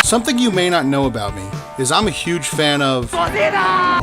Something you may not know about me is I'm a huge fan of Godzilla.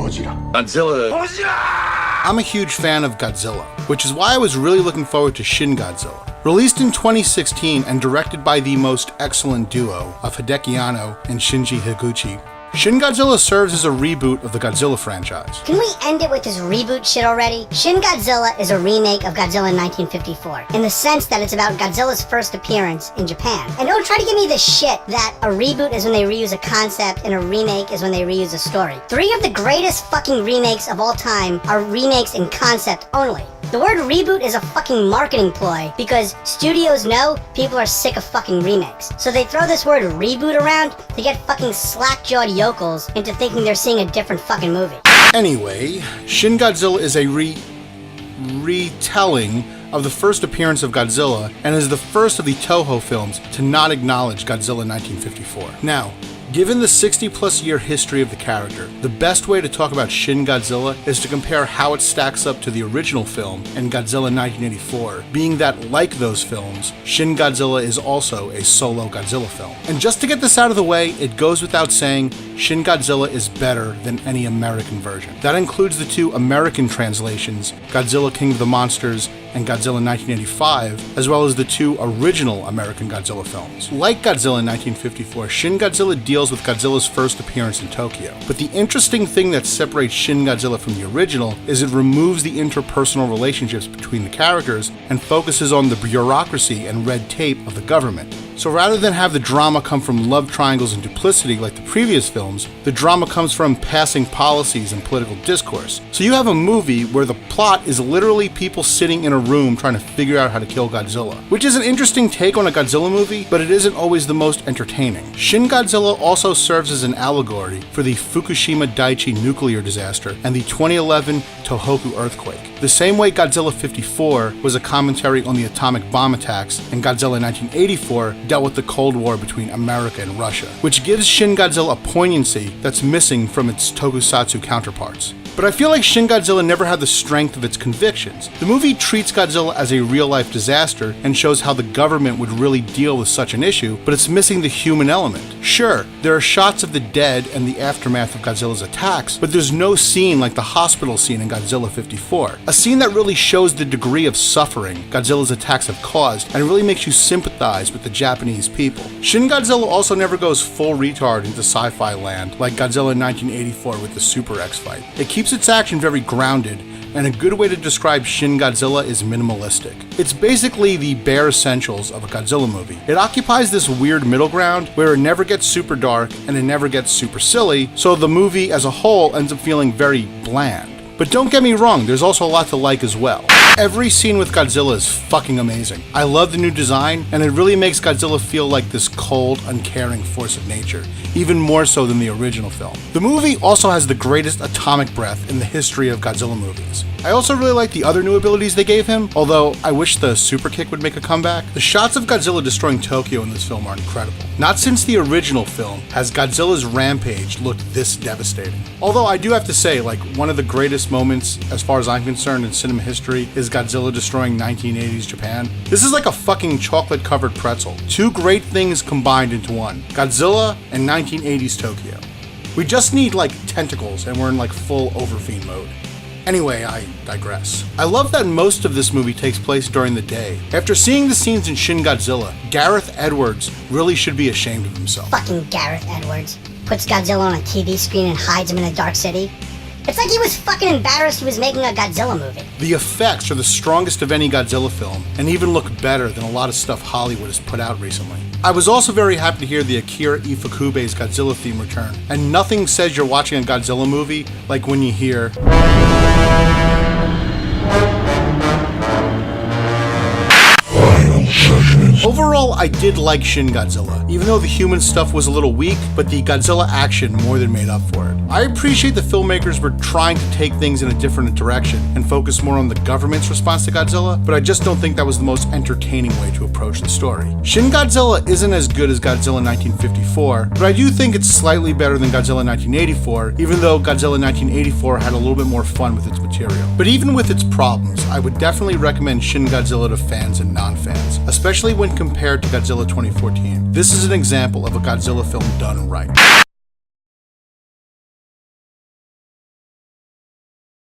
I'm a huge fan of Godzilla, which is why I was really looking forward to Shin Godzilla. Released in 2016 and directed by the most excellent duo of Hideaki Anno and Shinji Higuchi, Shin Godzilla serves as a reboot of the Godzilla franchise. Can we end it with this reboot shit already? Shin Godzilla is a remake of Godzilla 1954, in the sense that it's about Godzilla's first appearance in Japan. And don't try to give me this shit that a reboot is when they reuse a concept and a remake is when they reuse a story. 3 of the greatest fucking remakes of all time are remakes in concept only. The word reboot is a fucking marketing ploy because studios know people are sick of fucking remakes. So they throw this word reboot around to get fucking slack-jawed yokels into thinking they're seeing a different fucking movie. Anyway, Shin Godzilla is a retelling of the first appearance of Godzilla and is the first of the Toho films to not acknowledge Godzilla 1954. Now, given the 60-plus year history of the character, the best way to talk about Shin Godzilla is to compare how it stacks up to the original film and Godzilla 1984, being that, like those films, Shin Godzilla is also a solo Godzilla film. And just to get this out of the way, it goes without saying, Shin Godzilla is better than any American version. That includes the 2 American translations, Godzilla King of the Monsters and Godzilla 1985, as well as the 2 original American Godzilla films. Like Godzilla 1954, Shin Godzilla deals with Godzilla's first appearance in Tokyo. But the interesting thing that separates Shin Godzilla from the original is it removes the interpersonal relationships between the characters and focuses on the bureaucracy and red tape of the government. So rather than have the drama come from love triangles and duplicity like the previous films, the drama comes from passing policies and political discourse. So you have a movie where the plot is literally people sitting in a room trying to figure out how to kill Godzilla, which is an interesting take on a Godzilla movie, but it isn't always the most entertaining. Shin Godzilla also serves as an allegory for the Fukushima Daiichi nuclear disaster and the 2011 Tohoku earthquake. The same way Godzilla 54 was a commentary on the atomic bomb attacks and Godzilla 1984 dealt with the Cold War between America and Russia, which gives Shin Godzilla a poignancy that's missing from its tokusatsu counterparts. But I feel like Shin Godzilla never had the strength of its convictions. The movie treats Godzilla as a real-life disaster and shows how the government would really deal with such an issue, but it's missing the human element. Sure, there are shots of the dead and the aftermath of Godzilla's attacks, but there's no scene like the hospital scene in Godzilla 54. A scene that really shows the degree of suffering Godzilla's attacks have caused and really makes you sympathize with the Japanese people. Shin Godzilla also never goes full retard into sci-fi land like Godzilla 1984 with the Super X fight. It keeps its action very grounded, and a good way to describe Shin Godzilla is minimalistic. It's basically the bare essentials of a Godzilla movie. It occupies this weird middle ground where it never gets super dark and it never gets super silly, so the movie as a whole ends up feeling very bland. But don't get me wrong, there's also a lot to like as well. Every scene with Godzilla is fucking amazing. I love the new design, and it really makes Godzilla feel like this cold, uncaring force of nature, even more so than the original film. The movie also has the greatest atomic breath in the history of Godzilla movies. I also really like the other new abilities they gave him, although I wish the super kick would make a comeback. The shots of Godzilla destroying Tokyo in this film are incredible. Not since the original film has Godzilla's rampage looked this devastating. Although I do have to say, like, one of the greatest moments, as far as I'm concerned, in cinema history is Godzilla destroying 1980s Japan. This is like a fucking chocolate-covered pretzel. 2 great things combined into one. Godzilla and 1980s Tokyo. We just need, like, tentacles, and we're in, like, full Overfiend mode. Anyway, I digress. I love that most of this movie takes place during the day. After seeing the scenes in Shin Godzilla, Gareth Edwards really should be ashamed of himself. Fucking Gareth Edwards. Puts Godzilla on a TV screen and hides him in a dark city. It's like he was fucking embarrassed he was making a Godzilla movie. The effects are the strongest of any Godzilla film, and even look better than a lot of stuff Hollywood has put out recently. I was also very happy to hear the Akira Ifukube's Godzilla theme return, and nothing says you're watching a Godzilla movie like when you hear... Overall, I did like Shin Godzilla, even though the human stuff was a little weak, but the Godzilla action more than made up for it. I appreciate the filmmakers were trying to take things in a different direction and focus more on the government's response to Godzilla, but I just don't think that was the most entertaining way to approach the story. Shin Godzilla isn't as good as Godzilla 1954, but I do think it's slightly better than Godzilla 1984, even though Godzilla 1984 had a little bit more fun with its material. But even with its problems, I would definitely recommend Shin Godzilla to fans and non-fans, especially when compared to Godzilla 2014. This is an example of a Godzilla film done right.